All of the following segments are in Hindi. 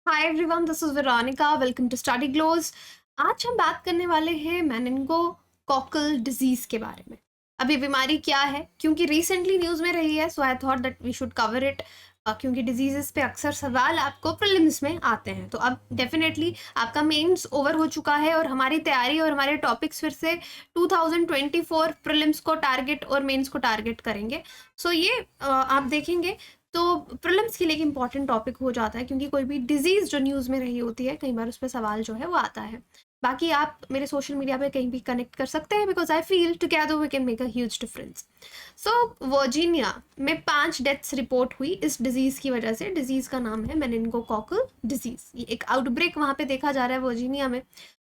Hi everyone, this is Veronica. Welcome to study glows. आज हम बात करने वाले हैं मेनिंगोकोकल डिजीज के बारे में। अब ये बीमारी क्या है, क्योंकि रिसेंटली न्यूज़ में रही है, so I thought that we should cover it. क्योंकि डिजीजेस पे अक्सर सवाल आपको प्रीलिम्स में आते हैं। तो अब डेफिनेटली आपका मेंस ओवर हो चुका है और हमारी तैयारी और हमारे टॉपिक्स फिर से 2024 प्रीलिम्स को टारगेट और मेंस को टारगेट करेंगे। सो ये आप देखेंगे तो प्रीलिम्स के लिए एक इंपॉर्टेंट टॉपिक हो जाता है, क्योंकि कोई भी डिजीज़ जो न्यूज़ में रही होती है कई बार उस पर सवाल जो है वो आता है। बाकी आप मेरे सोशल मीडिया पे कहीं भी कनेक्ट कर सकते हैं, because I feel together we can make a huge difference. So Virginia में 5 डेथ्स रिपोर्ट हुई इस डिजीज़ की वजह से। डिजीज़ का नाम है मेनिंगोकोकल डिजीज़। ये एक आउटब्रेक वहाँ पे देखा जा रहा है वर्जीनिया में,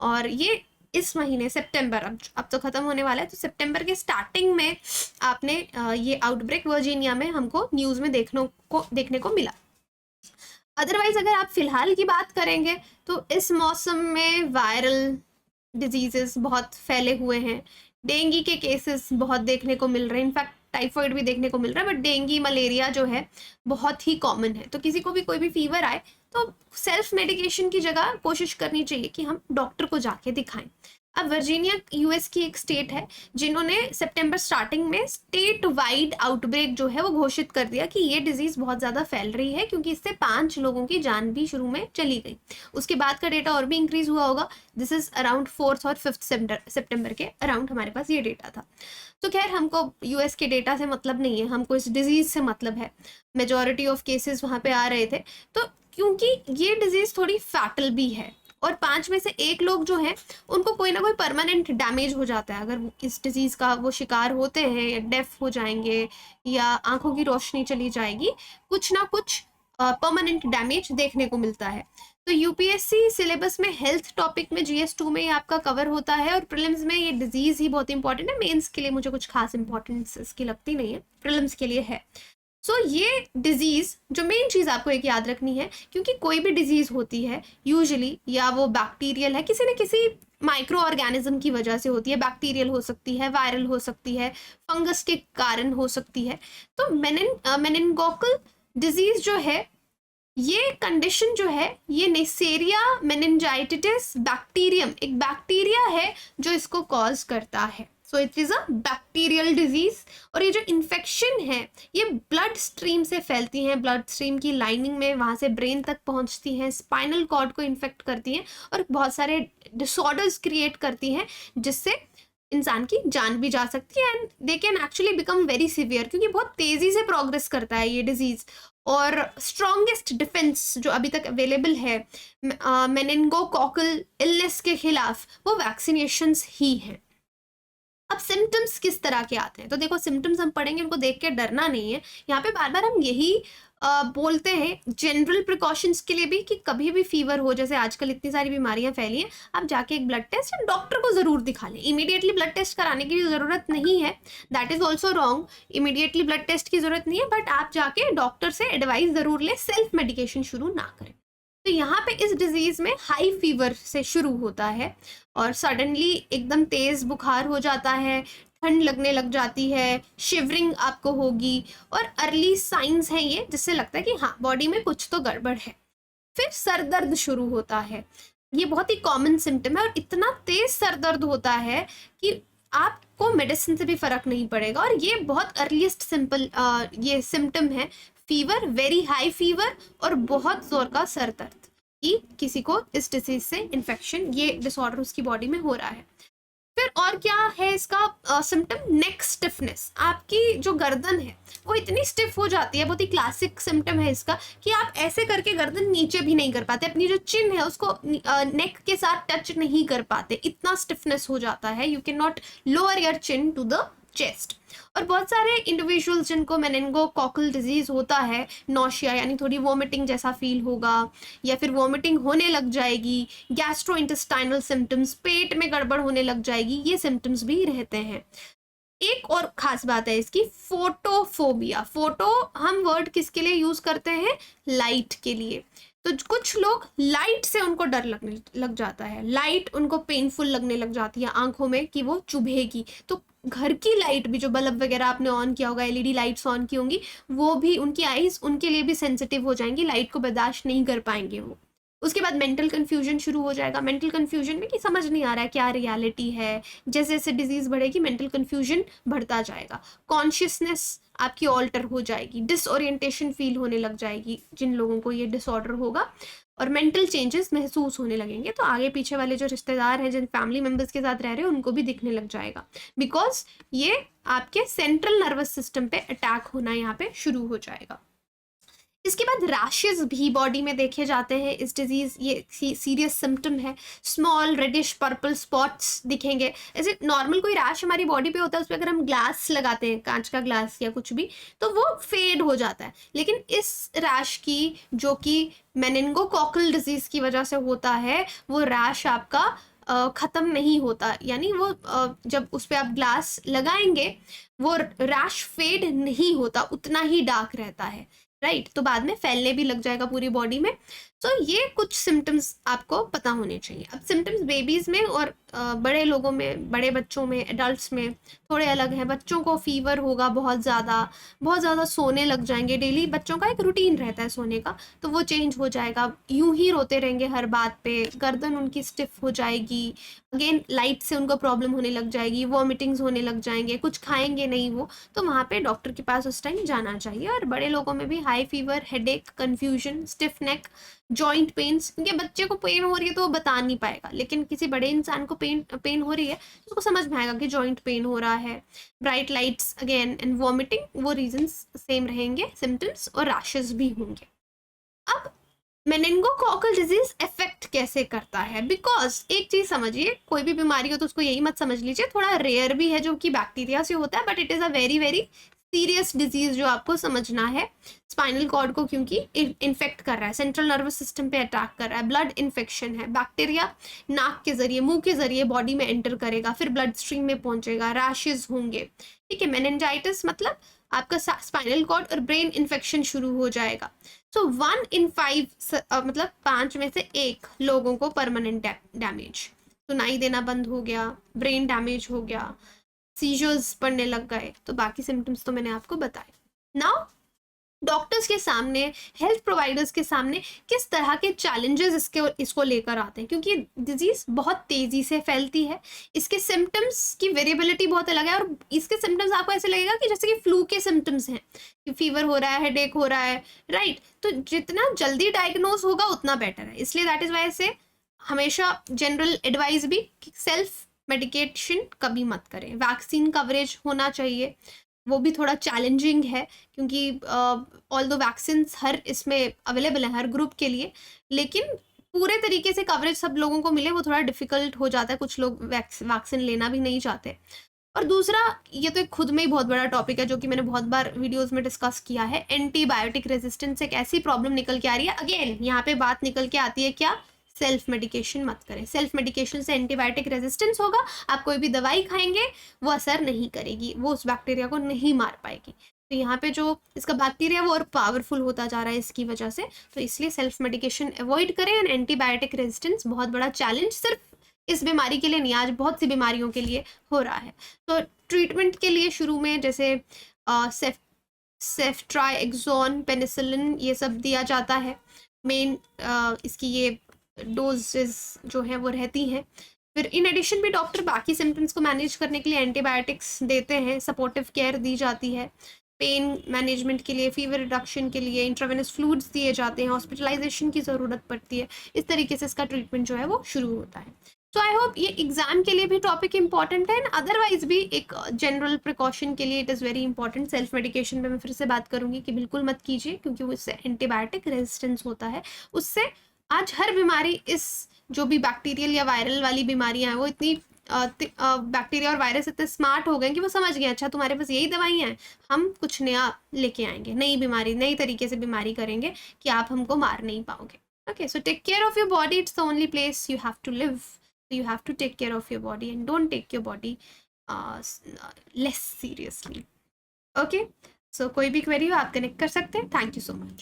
और ये इस महीने सितंबर, अब तो ख़त्म होने वाला है, तो सितंबर के स्टार्टिंग में आपने ये आउटब्रेक वर्जीनिया में हमको न्यूज़ में देखने को मिला। अदरवाइज अगर आप फिलहाल की बात करेंगे तो इस मौसम में वायरल डिजीजेस बहुत फैले हुए हैं। डेंगू के केसेस बहुत देखने को मिल रहे हैं, इनफैक्ट टाइफॉइड भी देखने को मिल रहा है, बट डेंगू मलेरिया जो है बहुत ही कॉमन है। तो किसी को भी कोई भी फीवर आए तो सेल्फ मेडिकेशन की जगह कोशिश करनी चाहिए कि हम डॉक्टर को जाके दिखाएं। अब वर्जीनिया यूएस की एक स्टेट है जिन्होंने सितंबर स्टार्टिंग में स्टेट वाइड आउटब्रेक जो है वो घोषित कर दिया कि ये डिजीज बहुत ज़्यादा फैल रही है, क्योंकि इससे 5 लोगों की जान भी शुरू में चली गई। उसके बाद का डेटा और भी इंक्रीज हुआ होगा। दिस इज अराउंड 4th और 5th सितंबर के अराउंड हमारे पास ये डेटा था। तो खैर हमको यूएस के डेटा से मतलब नहीं है, हमको इस डिजीज से मतलब है। मेजॉरिटी ऑफ केसेस वहाँ पे आ रहे थे, तो क्योंकि ये डिजीज थोड़ी फैटल भी है और 5 में से 1 लोग जो है उनको कोई ना कोई परमानेंट डैमेज हो जाता है। अगर इस डिजीज़ का वो शिकार होते हैं, या डेफ हो जाएंगे, या आंखों की रोशनी चली जाएगी, कुछ ना कुछ परमानेंट डैमेज देखने को मिलता है। तो यूपीएससी सिलेबस में हेल्थ टॉपिक में GS2 में आपका कवर होता है, और प्रीलिम्स में ये डिजीज़ ही बहुत इंपॉर्टेंट है। मेंस के लिए मुझे कुछ खास इंपॉर्टेंस इसकी लगती नहीं है, प्रीलिम्स के लिए है। ये डिजीज जो मेन चीज आपको एक याद रखनी है, क्योंकि कोई भी डिजीज होती है यूजुअली या वो बैक्टीरियल है, किसी न किसी माइक्रो ऑर्गेनिज्म की वजह से होती है। बैक्टीरियल हो सकती है, वायरल हो सकती है, फंगस के कारण हो सकती है। तो मेनिनगोकल डिजीज जो है, ये कंडीशन जो है, ये नेसेरिया मेनिंजाइटिस बैक्टीरियम, एक बैक्टीरिया है जो इसको कॉज करता है। So it is a bacterial disease. और ये जो इन्फेक्शन है ये ब्लड स्ट्रीम से फैलती हैं, ब्लड स्ट्रीम की लाइनिंग में वहाँ से ब्रेन तक पहुँचती हैं, स्पाइनल कॉर्ड को इन्फेक्ट करती हैं और बहुत सारे डिसऑर्डर्स क्रिएट करती हैं, जिससे इंसान की जान भी जा सकती है, and they can actually become very severe, क्योंकि बहुत तेज़ी से प्रोग्रेस करता है ये डिजीज़। और स्ट्रॉन्गेस्ट डिफेंस जो अभी तक अवेलेबल है मेनिंगोकोकल इलनेस के खिलाफ, वो वैक्सीनेशंस ही हैं। अब सिम्टम्स किस तरह के आते हैं, तो देखो सिम्टम्स हम पढ़ेंगे, उनको देख के डरना नहीं है। यहाँ पे बार बार हम यही बोलते हैं जनरल प्रिकॉशंस के लिए भी, कि कभी भी फीवर हो, जैसे आजकल इतनी सारी बीमारियां फैली हैं, आप जाके एक ब्लड टेस्ट या डॉक्टर को ज़रूर दिखा लें। इमीडिएटली ब्लड टेस्ट कराने की भी ज़रूरत नहीं है, that is also wrong. Immediately blood test की ज़रूरत नहीं है, बट आप जाके डॉक्टर से एडवाइस ज़रूर लें, सेल्फ मेडिकेशन शुरू ना करें। तो यहाँ पे इस डिजीज में हाई फीवर से शुरू होता है, और सडनली एकदम तेज बुखार हो जाता है, ठंड लगने लग जाती है, शिवरिंग आपको होगी, और अर्ली साइंस हैं ये जिससे लगता है कि हाँ बॉडी में कुछ तो गड़बड़ है। फिर सर दर्द शुरू होता है, ये बहुत ही कॉमन सिम्टम है, और इतना तेज सर दर्द होता है कि आपको मेडिसिन से भी फर्क नहीं पड़ेगा। और ये बहुत अर्लीस्ट ये सिम्टम है, फीवर, वेरी हाई फीवर, और बहुत जोर का सर दर्द, कि किसी को इस डिसीज से इन्फेक्शन, ये डिसऑर्डर उसकी बॉडी में हो रहा है। फिर और क्या है इसका सिम्टम, नेक स्टिफनेस। आपकी जो गर्दन है वो इतनी स्टिफ हो जाती है, बहुत ही क्लासिक सिम्टम है इसका, कि आप ऐसे करके गर्दन नीचे भी नहीं कर पाते, अपनी जो चिन है उसको नेक के साथ टच नहीं कर पाते, इतना स्टिफनेस हो जाता है। You can not lower your chin to the chest. और बहुत सारे इंडिविजुअल्स जिनको मेनिंगोकोकल डिजीज होता है, नौशिया यानी थोड़ी वॉमिटिंग जैसा फील होगा, या फिर वॉमिटिंग होने लग जाएगी, गैस्ट्रोइंटेस्टाइनल सिम्टम्स, पेट में गड़बड़ होने लग जाएगी, ये सिम्टम्स भी रहते हैं। एक और खास बात है इसकी, फोटोफोबिया। फोटो हम वर्ड किसके लिए यूज करते हैं, लाइट के लिए। तो कुछ लोग लाइट से उनको डर लगने लग जाता है, लाइट उनको पेनफुल लगने लग जाती है आंखों में, कि वो चुभेगी। तो घर की लाइट भी, जो बल्ब वगैरह आपने ऑन किया होगा, LED लाइट्स ऑन की होंगी, वो भी उनकी आईज उनके लिए भी सेंसिटिव हो जाएंगी, लाइट को बर्दाश्त नहीं कर पाएंगे वो। उसके बाद मेंटल कन्फ्यूजन शुरू हो जाएगा। मेंटल कन्फ्यूजन में कि समझ नहीं आ रहा है क्या रियलिटी है, जैसे जैसे डिजीज बढ़ेगी मेंटल कन्फ्यूजन बढ़ता जाएगा। कॉन्शियसनेस आपकी ऑल्टर हो जाएगी, डिसओरिएंटेशन फील होने लग जाएगी जिन लोगों को ये डिसऑर्डर होगा, और मेंटल चेंजेस महसूस होने लगेंगे। तो आगे पीछे वाले जो रिश्तेदार हैं, जिन फैमिली मेंबर्स के साथ रह रहे हैं, उनको भी दिखने लग जाएगा, बिकॉज ये आपके सेंट्रल नर्वस सिस्टम पे अटैक होना यहाँ पे शुरू हो जाएगा। इसके बाद रैशेज भी बॉडी में देखे जाते हैं। इस डिजीज ये सीरियस सिम्टम है। स्मॉल रेडिश पर्पल स्पॉट्स दिखेंगे। ऐसे नॉर्मल कोई रैश हमारी बॉडी पे होता है, उस पर अगर हम ग्लास लगाते हैं, कांच का ग्लास या कुछ भी, तो वो फेड हो जाता है। लेकिन इस रैश की, जो कि मेनिंगोकोकल डिजीज की वजह से होता है, वो रैश आपका ख़त्म नहीं होता, यानी वो जब उस पर आप ग्लास लगाएंगे वो रैश फेड नहीं होता, उतना ही डार्क रहता है, राइट। तो बाद में फैलने भी लग जाएगा पूरी बॉडी में। तो ये कुछ सिम्टम्स आपको पता होने चाहिए। अब सिम्टम्स बेबीज में और बड़े लोगों में, बड़े बच्चों में, एडल्ट्स में थोड़े अलग हैं। बच्चों को फीवर होगा बहुत ज़्यादा सोने लग जाएंगे। डेली बच्चों का एक रूटीन रहता है सोने का, तो वो चेंज हो जाएगा। यूं ही रोते रहेंगे हर बात पे, गर्दन उनकी स्टिफ हो जाएगी। अगेन लाइट से उनको प्रॉब्लम होने लग जाएगी, वॉमिटिंग्स होने लग जाएंगे, कुछ खाएंगे नहीं वो। तो वहाँ पे डॉक्टर के पास उस टाइम जाना चाहिए। और बड़े लोगों में भी high fever, headache, confusion, stiff neck, joint pains, क्योंकि बच्चे को पेन हो रही है तो वो बता नहीं पाएगा, लेकिन किसी बड़े इंसान को पेन हो रही है तो उसको समझ में आएगा कि जॉइंट पेन हो रहा है। Bright lights again and vomiting, वो रीजंस सेम रहेंगे, सिम्टम्स और रैशेस भी होंगे। अब मेनिंगोकोकल डिजीज इफेक्ट कैसे करता है? बिकॉज एक चीज समझिए, कोई भी बीमारी हो तो उसको यही मत समझ लीजिए थोड़ा रेयर भी है जो कि बैक्टीरिया से होता है, but it is a very very serious disease जो आपको समझना है। स्पाइनल कॉर्ड को क्योंकि इन्फेक्ट कर रहा है, सेंट्रल नर्वस सिस्टम पे अटैक कर रहा है, ब्लड इन्फेक्शन है। बैक्टीरिया नाक के जरिए, मुंह के जरिए बॉडी में एंटर करेगा, फिर ब्लड स्ट्रीम में पहुंचेगा, रैशेज होंगे, ठीक है। मेनिंजाइटिस मतलब आपका स्पाइनल कॉर्ड और ब्रेन इन्फेक्शन शुरू हो जाएगा। सो 1 in 5 मतलब 5 में से 1 लोगों को परमानेंट डैमेज, सुनाई देना बंद हो गया, ब्रेन डैमेज हो गया, सीजर्स पड़ने लग गए। तो बाकी सिम्टम्स तो मैंने आपको बताए। नाउ डॉक्टर्स के सामने, हेल्थ प्रोवाइडर्स के सामने किस तरह के चैलेंजेस इसको लेकर आते हैं, क्योंकि डिजीज बहुत तेजी से फैलती है। इसके सिम्टम्स की वेरिएबिलिटी बहुत अलग है, और इसके सिम्टम्स आपको ऐसे लगेगा कि जैसे कि फ्लू के सिम्टम्स हैं, कि फीवर हो रहा है, हेडेक हो रहा है, राइट। तो जितना जल्दी डायग्नोज होगा उतना बेटर है। इसलिए दैट इज वाई से हमेशा जनरल एडवाइस भी कि सेल्फ मेडिकेशन कभी मत करें। वैक्सीन कवरेज होना चाहिए, वो भी थोड़ा चैलेंजिंग है, क्योंकि ऑल्दो वैक्सीन हर इसमें अवेलेबल है हर ग्रुप के लिए, लेकिन पूरे तरीके से कवरेज सब लोगों को मिले वो थोड़ा डिफिकल्ट हो जाता है। कुछ लोग वैक्सीन लेना भी नहीं चाहते। और दूसरा, ये तो एक खुद में ही बहुत बड़ा टॉपिक है जो कि मैंने बहुत बार वीडियोस में डिस्कस किया है, एंटीबायोटिक रेजिस्टेंस एक ऐसी प्रॉब्लम निकल के आ रही है। अगेन यहाँ पे बात निकल के आती है क्या? सेल्फ मेडिकेशन मत करें। सेल्फ मेडिकेशन से एंटीबायोटिक रेजिस्टेंस होगा, आप कोई भी दवाई खाएंगे वो असर नहीं करेगी, वो उस बैक्टीरिया को नहीं मार पाएगी। तो यहाँ पे जो इसका बैक्टीरिया वो और पावरफुल होता जा रहा है इसकी वजह से। तो इसलिए सेल्फ मेडिकेशन अवॉइड करें। एंड एंटीबायोटिक रेजिस्टेंस बहुत बड़ा चैलेंज सिर्फ इस बीमारी के लिए नहीं, आज बहुत सी बीमारियों के लिए हो रहा है। तो ट्रीटमेंट के लिए शुरू में जैसे सेफ्ट्राइक्सोन, पेनिसिलिन, ये सब दिया जाता है। मेन इसकी ये डोजेस जो है वो रहती हैं। फिर इन एडिशन भी डॉक्टर बाकी सिम्टम्स को मैनेज करने के लिए एंटीबायोटिक्स देते हैं, सपोर्टिव केयर दी जाती है। पेन मैनेजमेंट के लिए, फीवर रिडक्शन के लिए इंट्रावेनस फ्लूइड्स दिए जाते हैं, हॉस्पिटलाइजेशन की ज़रूरत पड़ती है। इस तरीके से इसका ट्रीटमेंट जो है वो शुरू होता है। तो आई होप ये एग्जाम के लिए भी टॉपिक इंपॉर्टेंट है, एंड अदरवाइज भी एक जनरल प्रिकॉशन के लिए it is very important. Self medication पे मैं फिर से बात करूंगी कि बिल्कुल मत कीजिए, क्योंकि उससे एंटीबायोटिक रेजिस्टेंस होता है। उससे आज हर बीमारी, इस जो भी बैक्टीरियल या वायरल वाली बीमारियां हैं, वो इतनी बैक्टीरिया और वायरस इतने स्मार्ट हो गए कि वो समझ गए अच्छा तुम्हारे पास यही दवाइयाँ हैं, हम कुछ नया लेके आएंगे, नई बीमारी, नई तरीके से बीमारी करेंगे कि आप हमको मार नहीं पाओगे। Okay, so take care of your body, it's the only place you have to live. You have to take care of your body and don't take your body less seriously. Okay, so कोई भी क्वेरी हो आप कनेक्ट कर सकते हैं। Thank you so much.